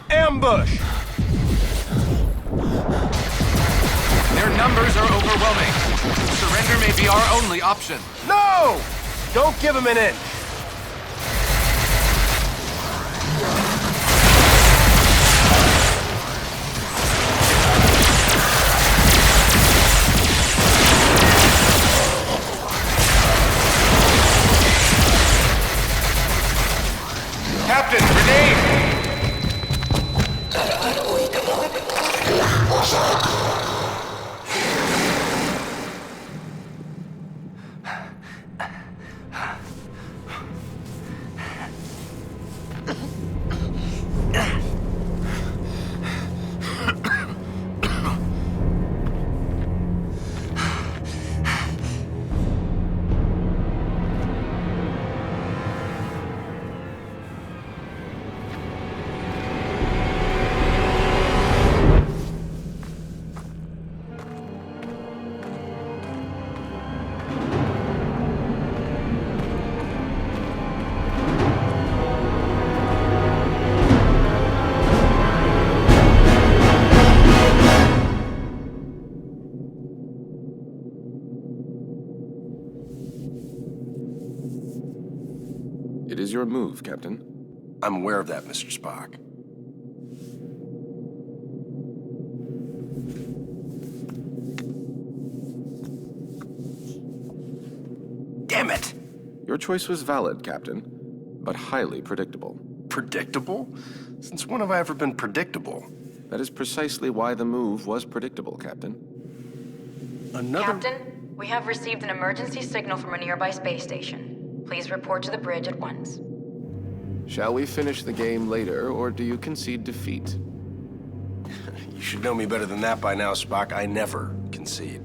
Ambush! Their numbers are overwhelming. Surrender may be our only option. No! Don't give him an inch. Captain, grenade! It is your move, Captain. I'm aware of that, Mr. Spock. Damn it! Your choice was valid, Captain, but highly predictable. Predictable? Since when have I ever been predictable? That is precisely why the move was predictable, Captain. Captain, we have received an emergency signal from a nearby space station. Please report to the bridge at once. Shall we finish the game later, or do you concede defeat? You should know me better than that by now, Spock. I never concede.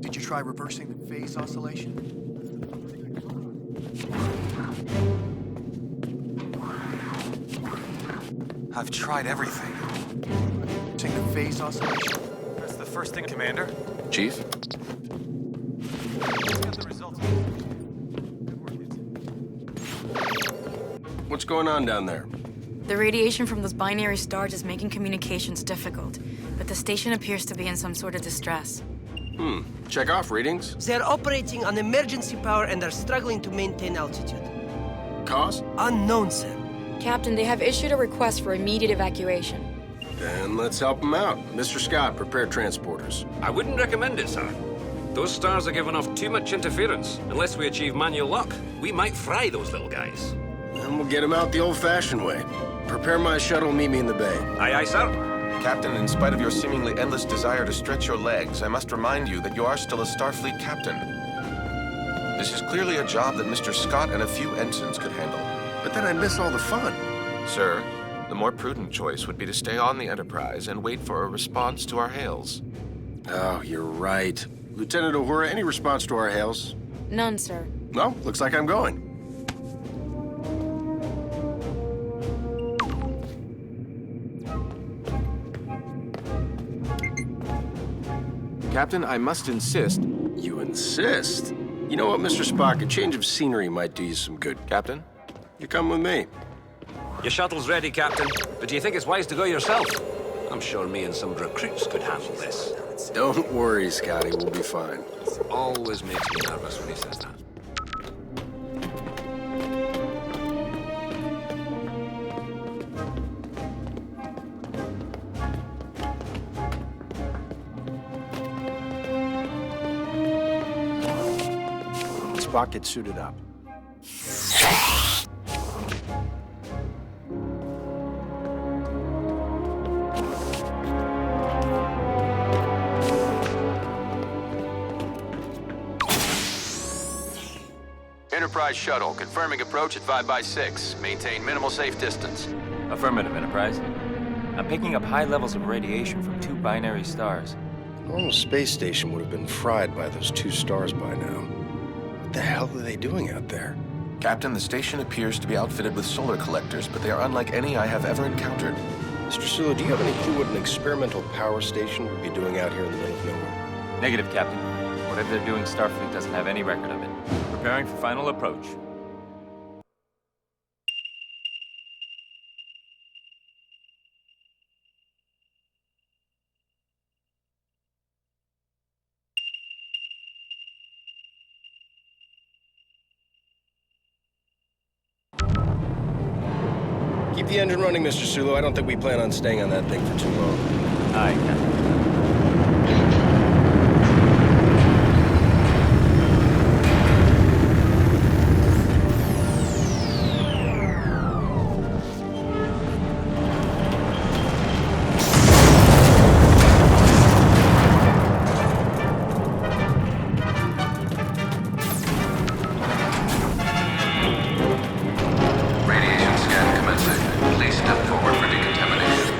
Did you try reversing the phase oscillation? I've tried everything. Reversing the phase oscillation? That's the first thing, Commander. Chief? What's going on down there? The radiation from those binary stars is making communications difficult, but the station appears to be in some sort of distress. Check off readings. They're operating on emergency power and are struggling to maintain altitude. Cause? Unknown, sir. Captain, they have issued a request for immediate evacuation. Then let's help them out. Mr. Scott, prepare transporters. I wouldn't recommend it, sir. Those stars are giving off too much interference. Unless we achieve manual lock, we might fry those little guys. And we'll get them out the old-fashioned way. Prepare my shuttle, meet me in the bay. Aye, aye, sir. Captain, in spite of your seemingly endless desire to stretch your legs, I must remind you that you are still a Starfleet captain. This is clearly a job that Mr. Scott and a few ensigns could handle. But then I'd miss all the fun. Sir, the more prudent choice would be to stay on the Enterprise and wait for a response to our hails. Oh, you're right. Lieutenant Uhura, any response to our hails? None, sir. No, looks like I'm going. Captain, I must insist. You insist? You know what, Mr. Spock? A change of scenery might do you some good. Captain? You come with me. Your shuttle's ready, Captain. But do you think it's wise to go yourself? I'm sure me and some recruits could handle this. Don't worry, Scotty. We'll be fine. Always makes me nervous when he says that. Spock, get suited up. Enterprise shuttle, confirming approach at 5x6. Maintain minimal safe distance. Affirmative, Enterprise. I'm picking up high levels of radiation from 2 binary stars. A normal space station would have been fried by those 2 stars by now. What the hell are they doing out there? Captain, the station appears to be outfitted with solar collectors, but they are unlike any I have ever encountered. Mr. Sulu, do you have any clue what an experimental power station would be doing out here in the middle of nowhere? Negative, Captain. Whatever they're doing, Starfleet doesn't have any record of it. Preparing for final approach. Keep the engine running, Mr. Sulu. I don't think we plan on staying on that thing for too long. Aye, Captain. Radiation scan commencing. Please step forward for decontamination.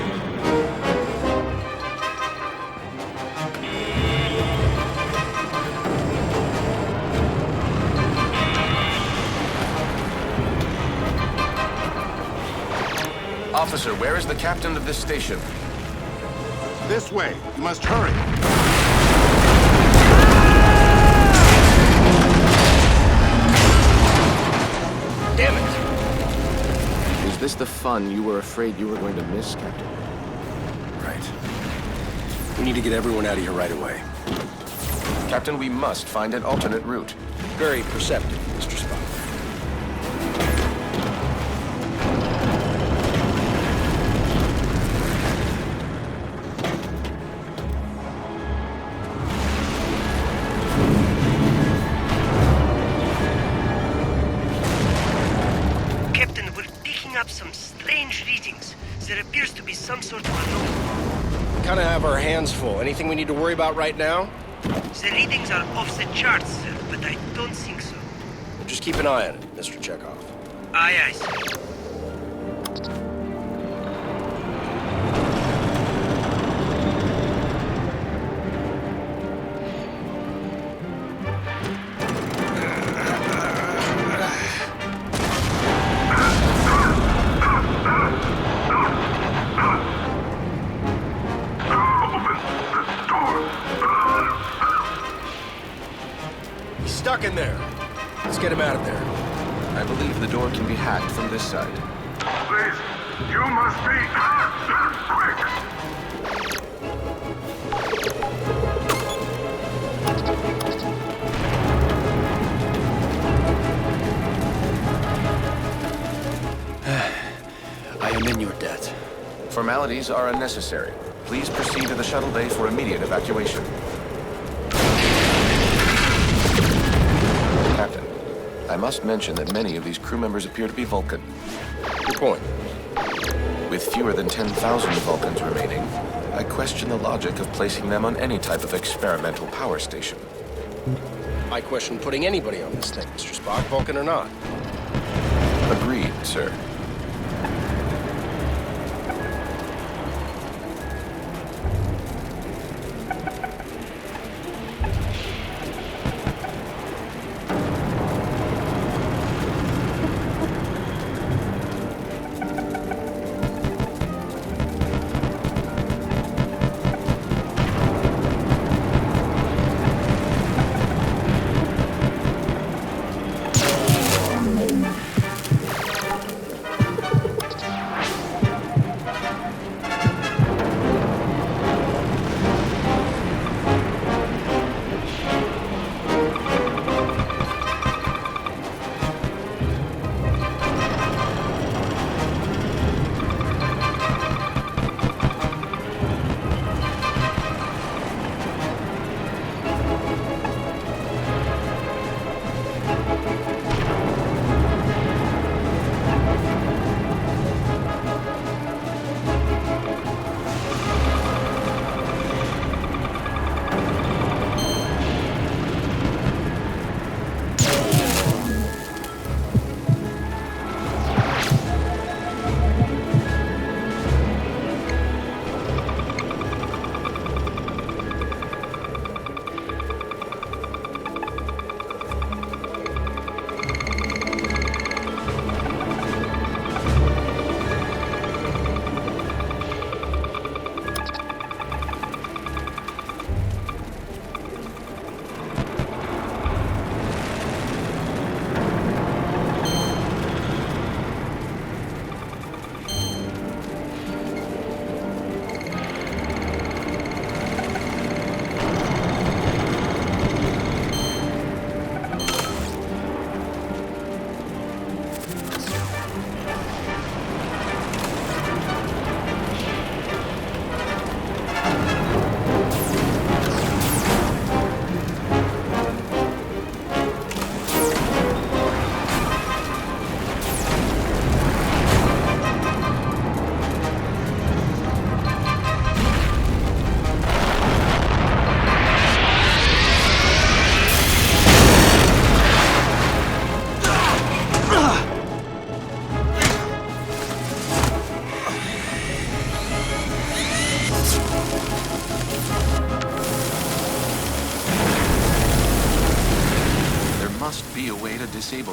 Officer, where is the captain of this station? This way. You must hurry. Damn it! Is this the fun you were afraid you were going to miss, Captain? Right. We need to get everyone out of here right away. Captain, we must find an alternate route. Very perceptive, Mr. Spock. Captain, we're picking up some strange readings. There appears to be some sort of anomaly. We kind of have our hands full. Anything we need to worry about right now? The readings are off the charts, sir, but I don't think so. Well, just keep an eye on it, Mr. Chekhov. Aye, aye, sir. He's stuck in there. Let's get him out of there. I believe the door can be hacked from this side. Please, you must be quick. I am in your debt. Formalities are unnecessary. Please proceed to the shuttle bay for immediate evacuation. Captain, I must mention that many of these crew members appear to be Vulcan. Good point. With fewer than 10,000 Vulcans remaining, I question the logic of placing them on any type of experimental power station. I question putting anybody on this thing, Mr. Spock, Vulcan or not. Agreed, sir.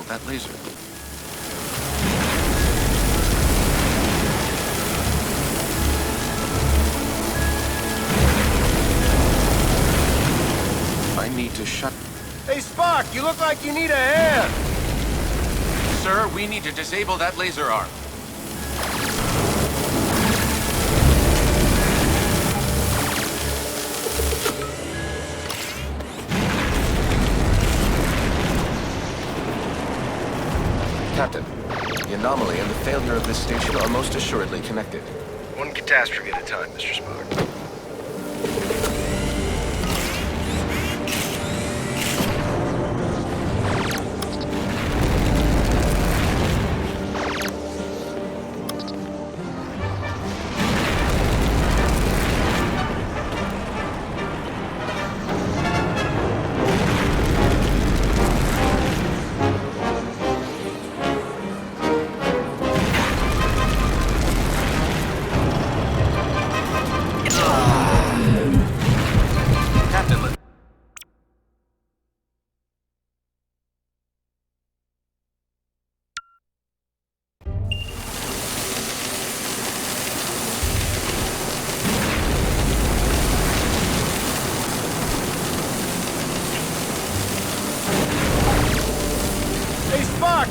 that laser. I need to shut... Hey, Spock, you look like you need a hand! Sir, we need to disable that laser arm. Captain, the anomaly and the failure of this station are most assuredly connected. One catastrophe at a time, Mr. Spock.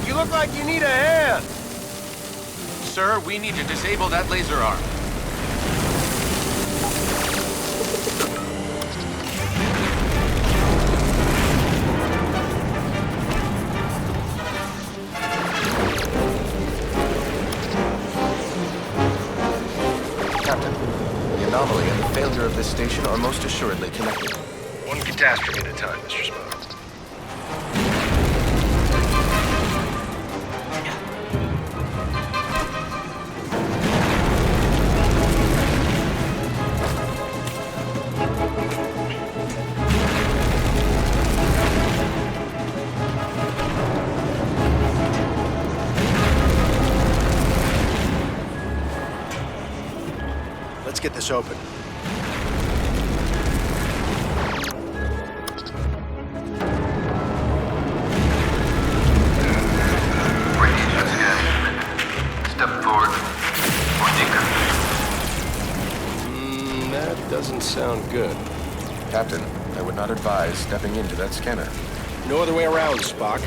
You look like you need a hand! Sir, we need to disable that laser arm. Captain, the anomaly and the failure of this station are most assuredly connected. One catastrophe at a time, Mr. Spock. Let's get this open. Step forward. Or deeper. That doesn't sound good. Captain, I would not advise stepping into that scanner. No other way around, Spock.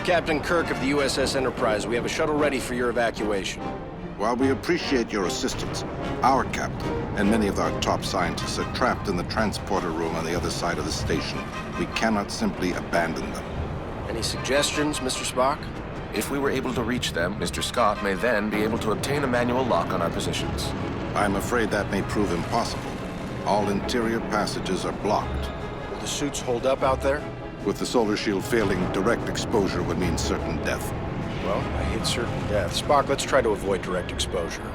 Captain Kirk of the USS Enterprise, we have a shuttle ready for your evacuation. While we appreciate your assistance, our captain and many of our top scientists are trapped in the transporter room on the other side of the station. We cannot simply abandon them. Any suggestions, Mr. Spock? If we were able to reach them, Mr. Scott may then be able to obtain a manual lock on our positions. I'm afraid that may prove impossible. All interior passages are blocked. Will the suits hold up out there? With the solar shield failing, direct exposure would mean certain death. Well, I hate certain death. Spock, let's try to avoid direct exposure.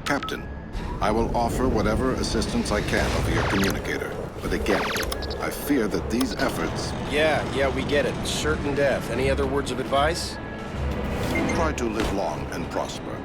Captain, I will offer whatever assistance I can over your communicator. But again, I fear that these efforts... Yeah, we get it. Certain death. Any other words of advice? Try to live long and prosper.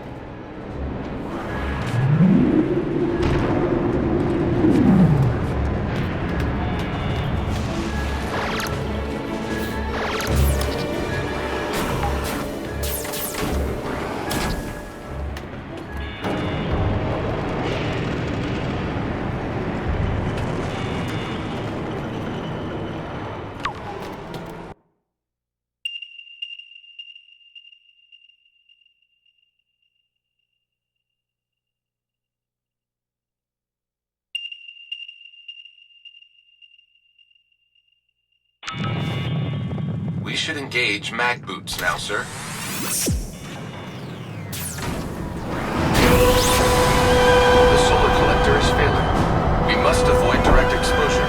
We should engage mag boots now, sir. The solar collector is failing. We must avoid direct exposure.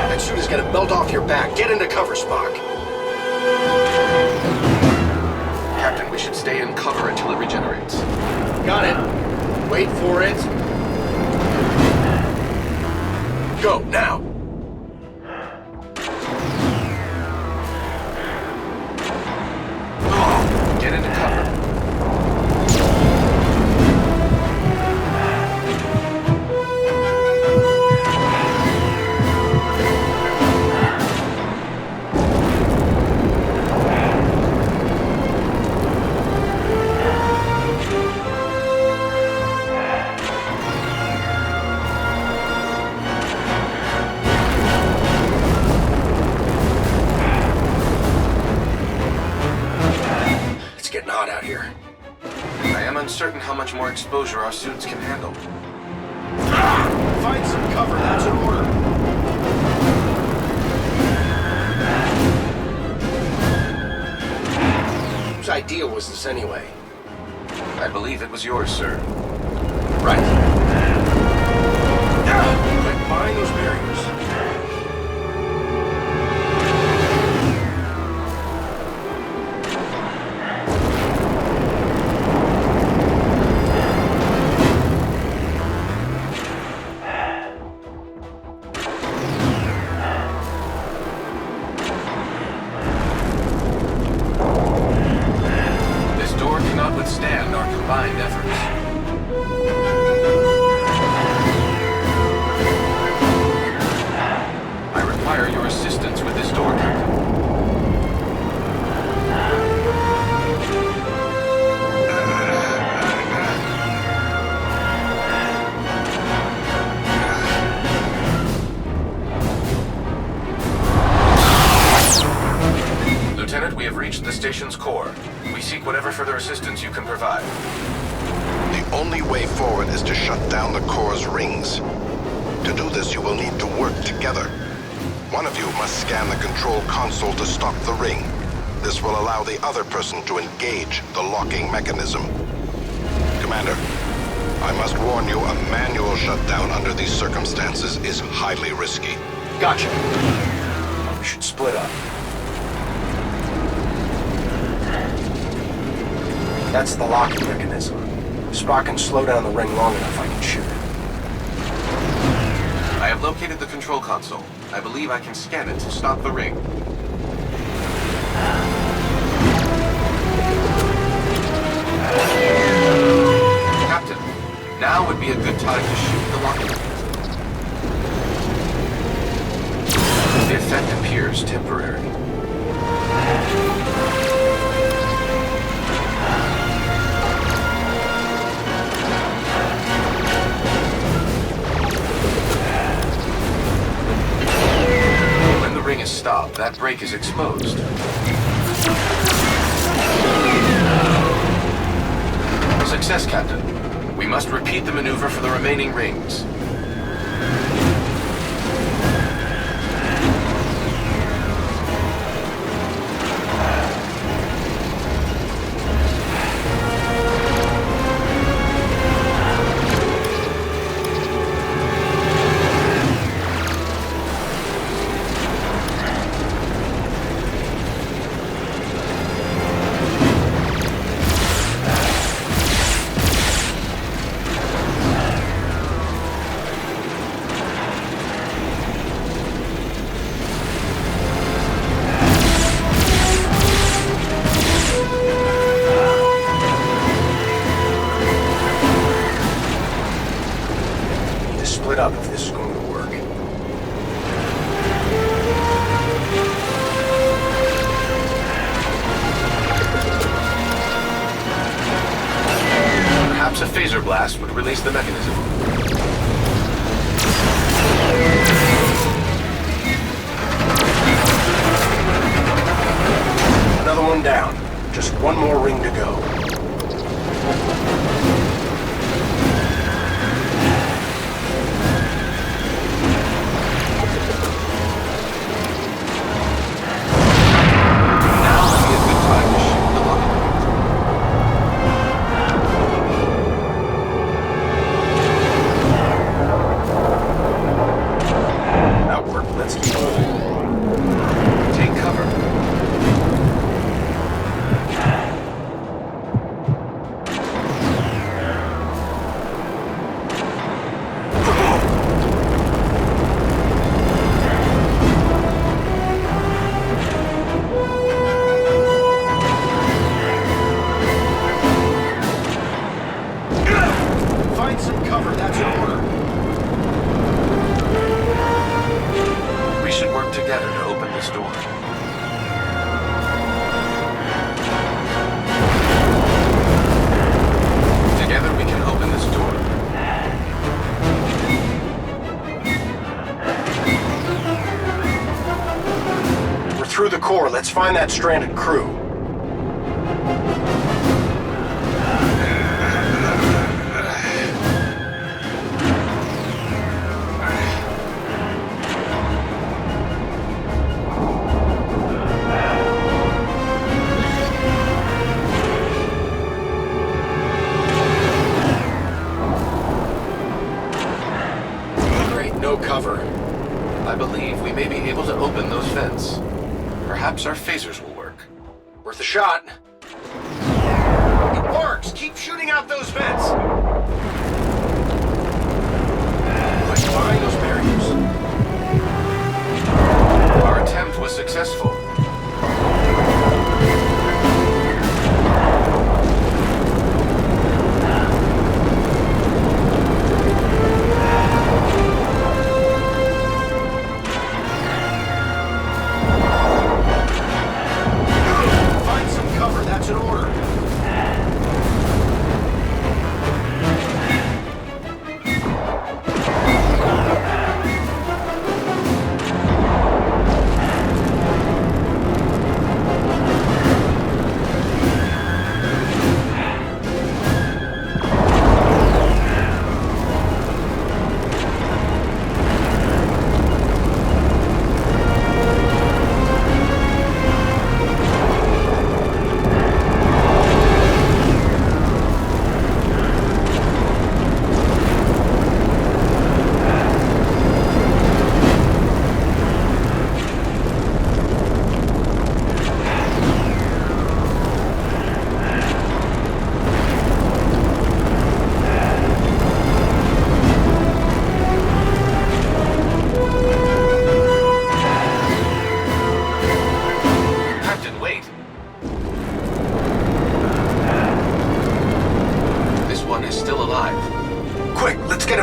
That suit has Get a belt off your back. Get into cover, Spock. Captain, we should stay in cover until it regenerates. Got it. Wait for it. Go, now. Get into cover. Uncertain how much more exposure our suits can handle. Find some cover, that's an order. Whose idea was this anyway? I believe it was yours, sir. Right. Quick, find those barriers. Withstand our combined efforts. I require your assistance with this door, Captain. Lieutenant, we have reached the station's core. We seek whatever further assistance you can provide. The only way forward is to shut down the core's rings. To do this, you will need to work together. One of you must scan the control console to stop the ring. This will allow the other person to engage the locking mechanism. Commander, I must warn you, a manual shutdown under these circumstances is highly risky. Gotcha. We should split up. That's the locking mechanism. If Spock can slow down the ring long enough, I can shoot it. I have located the control console. I believe I can scan it to stop the ring. Captain, now would be a good time to shoot the locking mechanism. The effect appears temporary. Ring is stopped, that break is exposed. Success, Captain. We must repeat the maneuver for the remaining rings. Split up if this is going to work. Perhaps a phaser blast would release the mechanism. Another one down. Just one more ring to go. Let's keep moving. find that stranded crew. No cover. I believe we may be able to open those vents. Perhaps our phasers will work. Worth a shot. It works! Keep shooting out those vents! Push behind those barriers. Our attempt was successful. That's an order.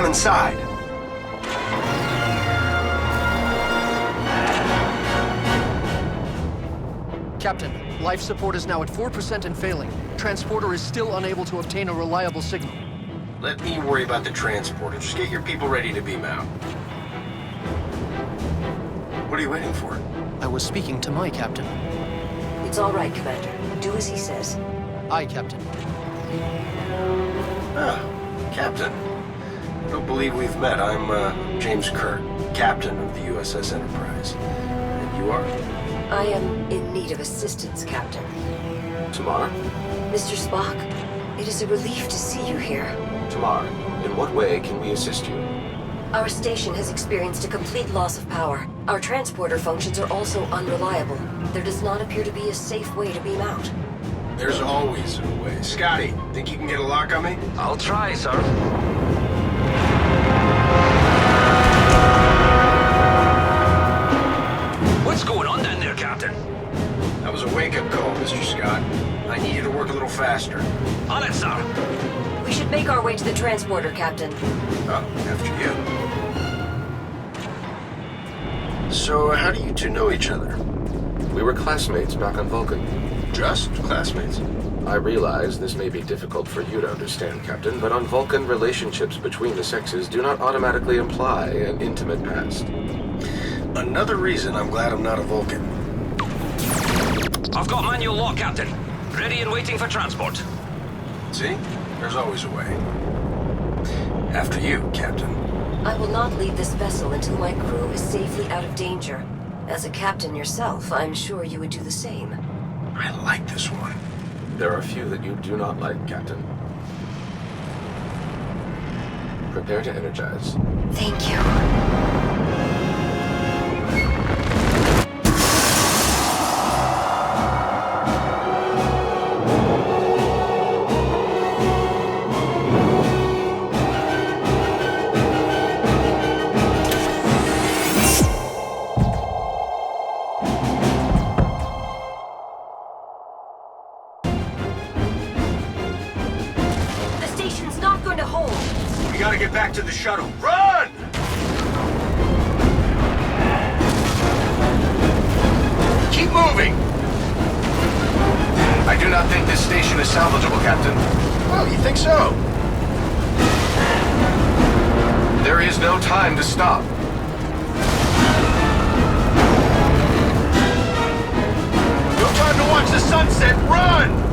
Inside. Captain, life support is now at 4% and failing. Transporter is still unable to obtain a reliable signal. Let me worry about the transporter. Just get your people ready to beam out. What are you waiting for? I was speaking to my captain. It's all right, Commander. Do as he says. Aye, Captain. Ah, Captain. I don't believe we've met. I'm James Kirk, captain of the USS Enterprise. And you are? I am in need of assistance, Captain. Tamar? Mr. Spock, it is a relief to see you here. Tamar, in what way can we assist you? Our station has experienced a complete loss of power. Our transporter functions are also unreliable. There does not appear to be a safe way to beam out. There's always a way. Scotty, think you can get a lock on me? I'll try, sir. What's going on down there, Captain? That was a wake-up call, Mr. Scott. I need you to work a little faster. On it, sir. We should make our way to the transporter, Captain. Oh, after you. So, how do you two know each other? We were classmates back on Vulcan. Just classmates? I realize this may be difficult for you to understand, Captain, but on Vulcan, relationships between the sexes do not automatically imply an intimate past. Another reason I'm glad I'm not a Vulcan. I've got manual lock, Captain. Ready and waiting for transport. See? There's always a way. After you, Captain. I will not leave this vessel until my crew is safely out of danger. As a captain yourself, I'm sure you would do the same. I like this one. There are a few that you do not like, Captain. Prepare to energize. Thank you. We gotta get back to the shuttle. Run! Keep moving! I do not think this station is salvageable, Captain. Well, you think so? There is no time to stop. Time to watch the sunset. Run!